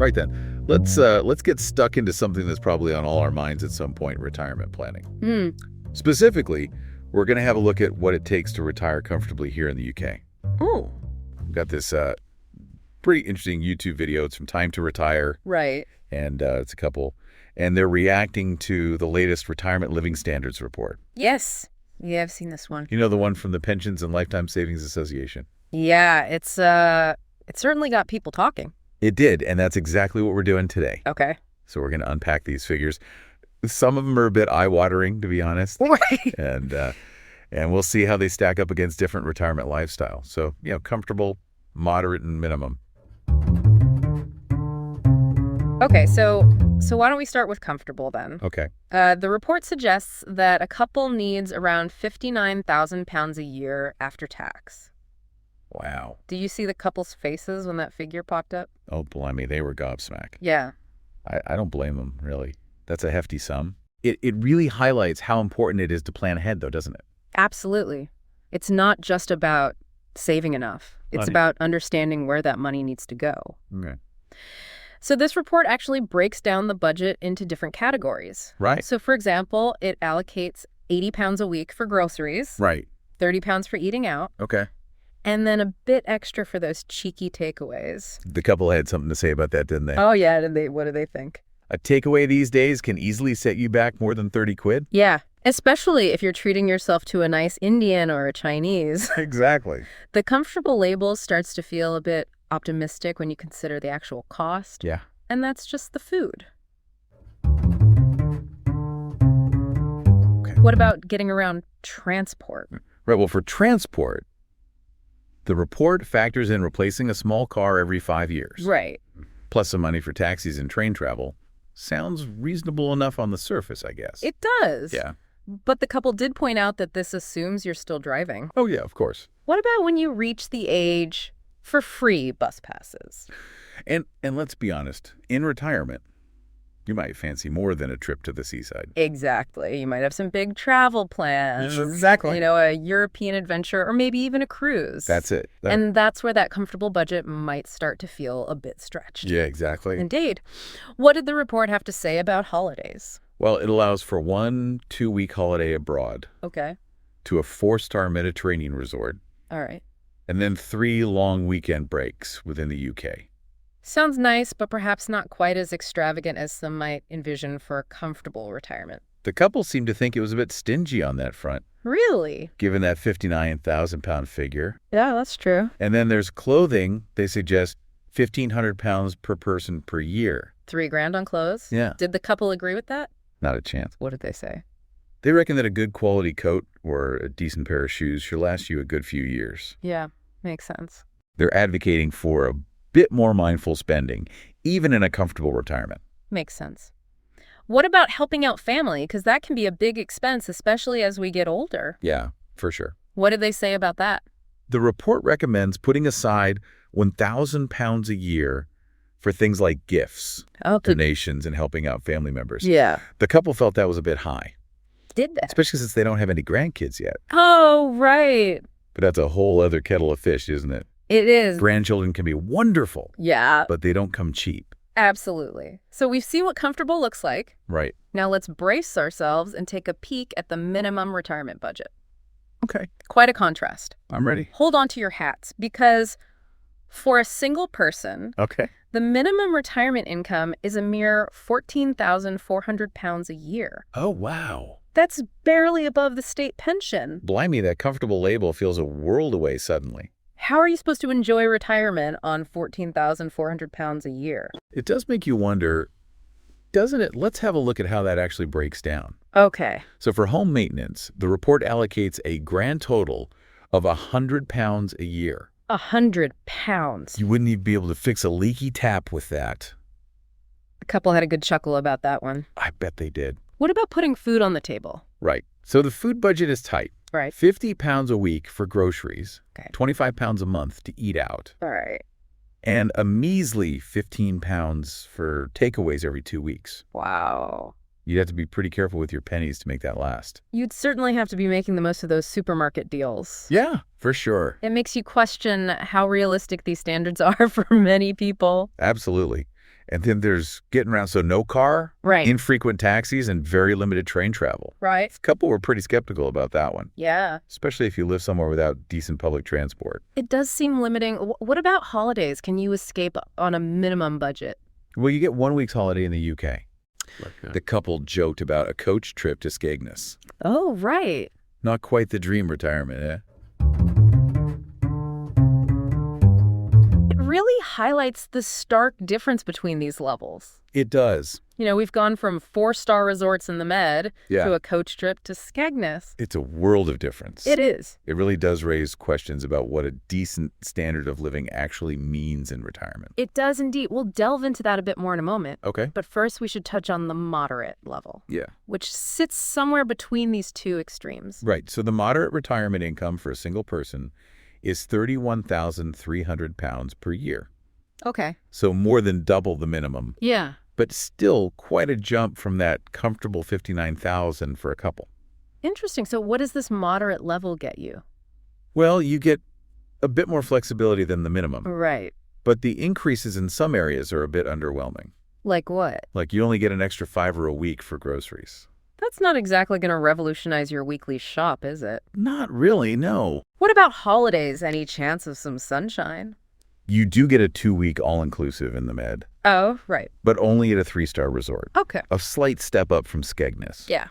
Right then, let's get stuck into something that's probably on all our minds at some point, retirement planning. Specifically, we're going to have a look at what it takes to retire comfortably here in the UK. Oh. We've got this pretty interesting YouTube video. It's from Time to Retire. Right. And it's a couple. And they're reacting to the latest Retirement Living Standards report. Yes. Yeah, I've seen this one. You know, the one from the Pensions and Lifetime Savings Association? Yeah, it certainly got people talking. It did, and that's exactly what we're doing today. Okay. So we're going to unpack these figures. Some of them are a bit eye-watering, to be honest. Right. And we'll see how they stack up against different retirement lifestyles. So, comfortable, moderate, and minimum. Okay, so why don't we start with comfortable then? Okay. The report suggests that a couple needs around £59,000 a year after tax. Wow. Do you see the couple's faces when that figure popped up? Oh, blimey, they were gobsmacked. Yeah. I don't blame them, really. That's a hefty sum. It really highlights how important it is to plan ahead, though, doesn't it? Absolutely. It's not just about saving enough. It's about understanding where that money needs to go. Okay. So this report actually breaks down the budget into different categories. Right. So, for example, it allocates £80 a week for groceries. Right. £30 for eating out. Okay. And then a bit extra for those cheeky takeaways. The couple had something to say about that, didn't they? Oh, yeah. What do they think? A takeaway these days can easily set you back more than 30 quid. Yeah, especially if you're treating yourself to a nice Indian or a Chinese. Exactly. The comfortable label starts to feel a bit optimistic when you consider the actual cost. Yeah. And that's just the food. Okay. What about getting around transport? Right. Well, for transport, the report factors in replacing a small car every 5 years. Right. Plus some money for taxis and train travel. Sounds reasonable enough on the surface, I guess. It does. Yeah. But the couple did point out that this assumes you're still driving. Oh, yeah, of course. What about when you reach the age for free bus passes? And let's be honest, in retirement, you might fancy more than a trip to the seaside. Exactly. You might have some big travel plans. Exactly. A European adventure or maybe even a cruise. That's it. And that's where that comfortable budget might start to feel a bit stretched. Yeah, exactly. Indeed. What did the report have to say about holidays? Well, it allows for 1 2-week holiday abroad. Okay. To a 4-star Mediterranean resort. All right. And then 3 long weekend breaks within the UK. Sounds nice, but perhaps not quite as extravagant as some might envision for a comfortable retirement. The couple seemed to think it was a bit stingy on that front. Really? Given that £59,000 figure. Yeah, that's true. And then there's clothing. They suggest £1,500 per person per year. $3,000 on clothes? Yeah. Did the couple agree with that? Not a chance. What did they say? They reckon that a good quality coat or a decent pair of shoes should last you a good few years. Yeah, makes sense. They're advocating for a bit more mindful spending, even in a comfortable retirement. Makes sense. What about helping out family? Because that can be a big expense, especially as we get older. Yeah, for sure. What did they say about that? The report recommends putting aside £1,000 a year for things like gifts, donations, and helping out family members. Yeah. The couple felt that was a bit high. Did they? Especially since they don't have any grandkids yet. Oh, right. But that's a whole other kettle of fish, isn't it? It is. Grandchildren can be wonderful. Yeah. But they don't come cheap. Absolutely. So we've seen what comfortable looks like. Right. Now let's brace ourselves and take a peek at the minimum retirement budget. Okay. Quite a contrast. I'm ready. Hold on to your hats, because for a single person, okay, the minimum retirement income is a mere £14,400 a year. Oh, wow. That's barely above the state pension. Blimey, that comfortable label feels a world away suddenly. How are you supposed to enjoy retirement on £14,400 a year? It does make you wonder, doesn't it? Let's have a look at how that actually breaks down. Okay. So for home maintenance, the report allocates a grand total of £100 a year. £100. You wouldn't even be able to fix a leaky tap with that. The couple had a good chuckle about that one. I bet they did. What about putting food on the table? Right. So the food budget is tight. Right. £50 a week for groceries. Okay. £25 a month to eat out. All right. And a measly £15 for takeaways every 2 weeks. Wow. You'd have to be pretty careful with your pennies to make that last. You'd certainly have to be making the most of those supermarket deals. Yeah, for sure. It makes you question how realistic these standards are for many people. Absolutely. And then there's getting around, so no car, Right. infrequent taxis, and very limited train travel. Right. A couple were pretty skeptical about that one, Yeah. especially if you live somewhere without decent public transport. It does seem limiting. What about holidays? Can you escape on a minimum budget? Well, you get 1 week's holiday in the UK. Okay. The couple joked about a coach trip to Skegness. Oh, right. Not quite the dream retirement, eh? It really highlights the stark difference between these levels. It does. You know, we've gone from 4-star resorts in the Med Yeah. to a coach trip to Skegness. It's a world of difference. It is. It really does raise questions about what a decent standard of living actually means in retirement. It does indeed. We'll delve into that a bit more in a moment. Okay. But first, we should touch on the moderate level, Yeah. which sits somewhere between these two extremes. Right. So the moderate retirement income for a single person is £31,300 per year. Okay. So more than double the minimum, Yeah. but still quite a jump from that comfortable $59,000 for a couple. Interesting. So what does this moderate level get you? Well, you get a bit more flexibility than the minimum, Right. but the increases in some areas are a bit underwhelming. Like what? Like you only get an extra $5 a week for groceries. That's not exactly going to revolutionize your weekly shop, is it? Not really, no. What about holidays? Any chance of some sunshine? You do get a 2-week all-inclusive in the Med, Oh, right. but only at a 3-star resort. Okay. A slight step up from Skegness, Yeah.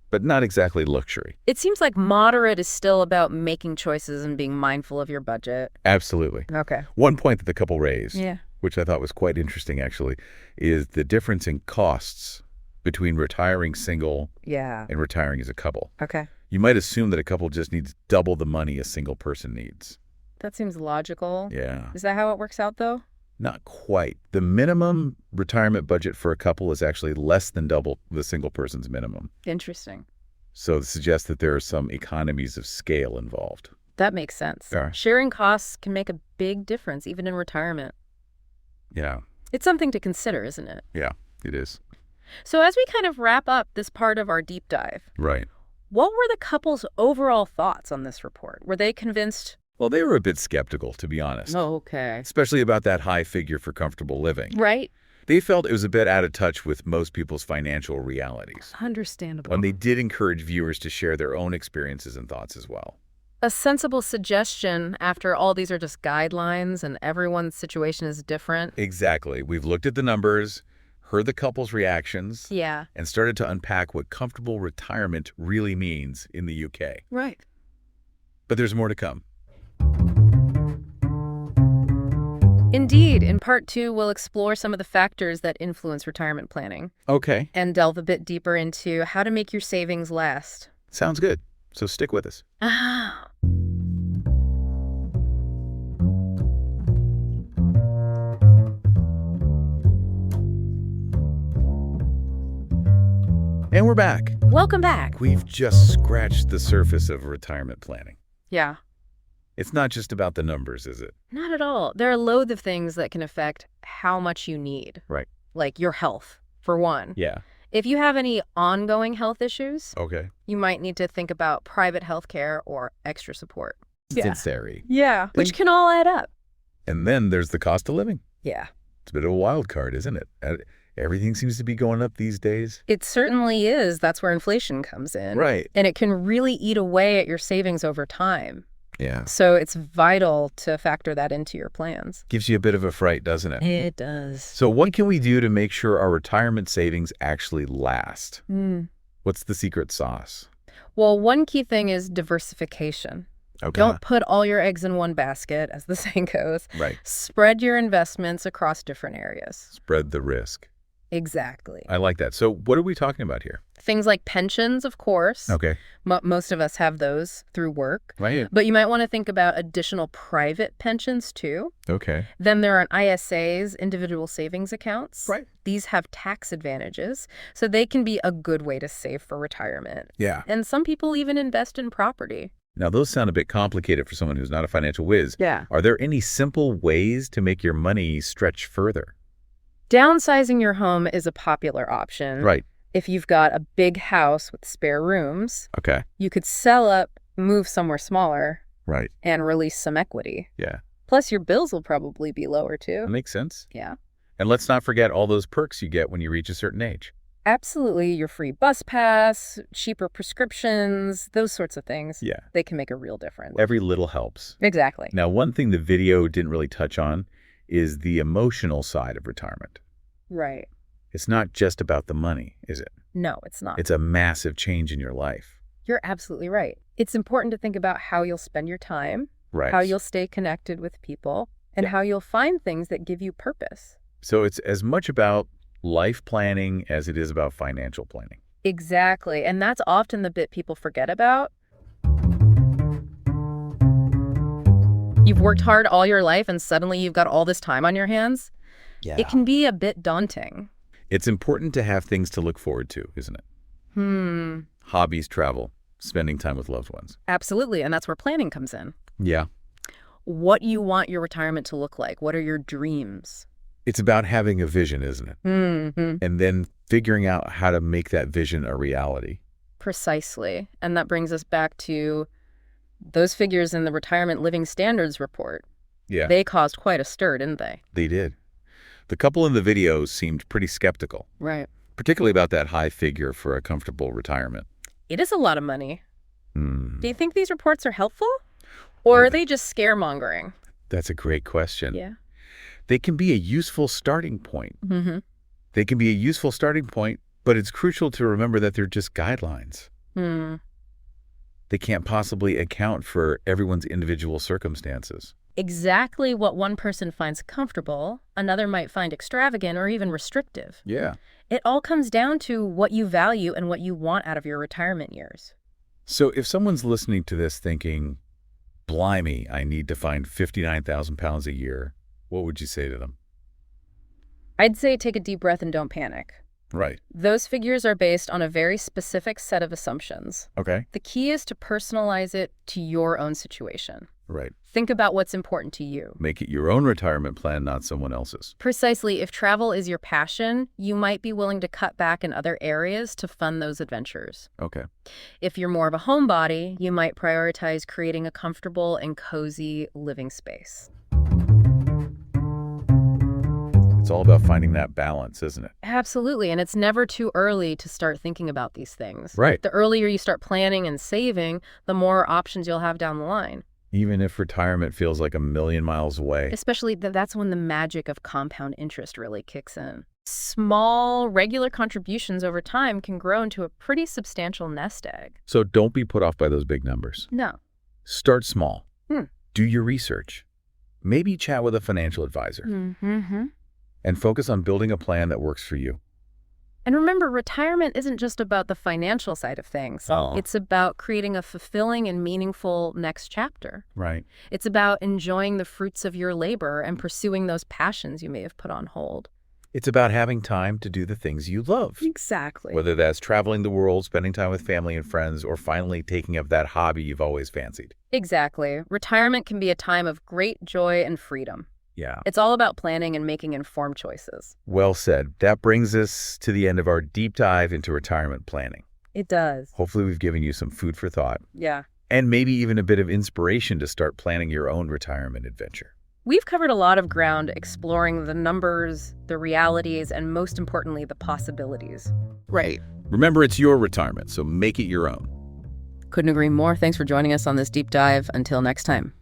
but not exactly luxury. It seems like moderate is still about making choices and being mindful of your budget. Absolutely. Okay. One point that the couple raised, Yeah. which I thought was quite interesting actually, is the difference in costs between retiring single Yeah. and retiring as a couple. Okay. You might assume that a couple just needs double the money a single person needs. That seems logical. Yeah. Is that how it works out, though? Not quite. The minimum retirement budget for a couple is actually less than double the single person's minimum. Interesting. So it suggests that there are some economies of scale involved. That makes sense. Yeah. Sharing costs can make a big difference, even in retirement. Yeah. It's something to consider, isn't it? Yeah, it is. So as we kind of wrap up this part of our deep dive, Right. what were the couple's overall thoughts on this report? Were they convinced? Well, they were a bit skeptical, to be honest. Okay. Especially about that high figure for comfortable living. Right. They felt it was a bit out of touch with most people's financial realities. Understandable. And they did encourage viewers to share their own experiences and thoughts as well. A sensible suggestion after all these are just guidelines and everyone's situation is different. Exactly. We've looked at the numbers, heard the couple's reactions, Yeah. and started to unpack what comfortable retirement really means in the UK. Right. But there's more to come. Indeed, in part 2, we'll explore some of the factors that influence retirement planning Okay. and delve a bit deeper into how to make your savings last. Sounds good. So stick with us. Ah. And we're back. Welcome back. We've just scratched the surface of retirement planning. Yeah. It's not just about the numbers, is it? Not at all. There are loads of things that can affect how much you need. Right. Like your health, for one. Yeah. If you have any ongoing health issues, Okay. you might need to think about private health care or extra support. Necessary. Yeah. Which can all add up. And then there's the cost of living. Yeah. It's a bit of a wild card, isn't it? Everything seems to be going up these days. It certainly is. That's where inflation comes in. Right. And it can really eat away at your savings over time. Yeah. So it's vital to factor that into your plans. Gives you a bit of a fright, doesn't it? It does. So what can we do to make sure our retirement savings actually last? What's the secret sauce? Well, one key thing is diversification. Okay. Don't put all your eggs in one basket, as the saying goes. Right. Spread your investments across different areas. Spread the risk. Exactly. I like that. So what are we talking about here? Things like pensions, of course. Okay. Most of us have those through work. Right. But you might want to think about additional private pensions, too. Okay. Then there are ISAs, individual savings accounts. Right. These have tax advantages, so they can be a good way to save for retirement. Yeah. And some people even invest in property. Now, those sound a bit complicated for someone who's not a financial whiz. Yeah. Are there any simple ways to make your money stretch further? Downsizing your home is a popular option. Right. If you've got a big house with spare rooms, Okay. you could sell up, move somewhere smaller, Right. and release some equity. Yeah. Plus, your bills will probably be lower, too. That makes sense. Yeah. And let's not forget all those perks you get when you reach a certain age. Absolutely. Your free bus pass, cheaper prescriptions, those sorts of things. Yeah. They can make a real difference. Every little helps. Exactly. Now, one thing the video didn't really touch on is the emotional side of retirement. Right. It's not just about the money, is it? No, it's not. It's a massive change in your life. You're absolutely right. It's important to think about how you'll spend your time, Right. how you'll stay connected with people, and how you'll find things that give you purpose. So it's as much about life planning as it is about financial planning. Exactly. And that's often the bit people forget about. You've worked hard all your life and suddenly you've got all this time on your hands. Yeah. It can be a bit daunting. It's important to have things to look forward to, isn't it? Hobbies, travel, spending time with loved ones. Absolutely. And that's where planning comes in. Yeah. What you want your retirement to look like. What are your dreams? It's about having a vision, isn't it? And then figuring out how to make that vision a reality. Precisely. And that brings us back to those figures in the Retirement Living Standards report. Yeah. They caused quite a stir, didn't they? They did. The couple in the video seemed pretty skeptical, Right. particularly about that high figure for a comfortable retirement. It is a lot of money. Do you think these reports are helpful? Or are they just scaremongering? That's a great question. Yeah. They can be a useful starting point. They can be a useful starting point, but it's crucial to remember that they're just guidelines. They can't possibly account for everyone's individual circumstances. Exactly what one person finds comfortable, another might find extravagant or even restrictive. Yeah. It all comes down to what you value and what you want out of your retirement years. So if someone's listening to this thinking, blimey, I need to find 59,000 pounds a year, what would you say to them? I'd say take a deep breath and don't panic. Right. Those figures are based on a very specific set of assumptions. Okay. The key is to personalize it to your own situation. Right. Think about what's important to you. Make it your own retirement plan, not someone else's. Precisely. If travel is your passion, you might be willing to cut back in other areas to fund those adventures. Okay. If you're more of a homebody, you might prioritize creating a comfortable and cozy living space. It's all about finding that balance, isn't it? Absolutely. And it's never too early to start thinking about these things. Right. The earlier you start planning and saving, the more options you'll have down the line. Even if retirement feels like a million miles away. Especially that's when the magic of compound interest really kicks in. Small, regular contributions over time can grow into a pretty substantial nest egg. So don't be put off by those big numbers. No. Start small. Do your research. Maybe chat with a financial advisor. And focus on building a plan that works for you. And remember, retirement isn't just about the financial side of things. Oh. It's about creating a fulfilling and meaningful next chapter. Right. It's about enjoying the fruits of your labor and pursuing those passions you may have put on hold. It's about having time to do the things you love. Exactly. Whether that's traveling the world, spending time with family and friends, or finally taking up that hobby you've always fancied. Exactly. Retirement can be a time of great joy and freedom. Yeah. It's all about planning and making informed choices. Well said. That brings us to the end of our deep dive into retirement planning. It does. Hopefully we've given you some food for thought. Yeah. And maybe even a bit of inspiration to start planning your own retirement adventure. We've covered a lot of ground exploring the numbers, the realities, and most importantly, the possibilities. Right. Remember, it's your retirement, so make it your own. Couldn't agree more. Thanks for joining us on this deep dive. Until next time.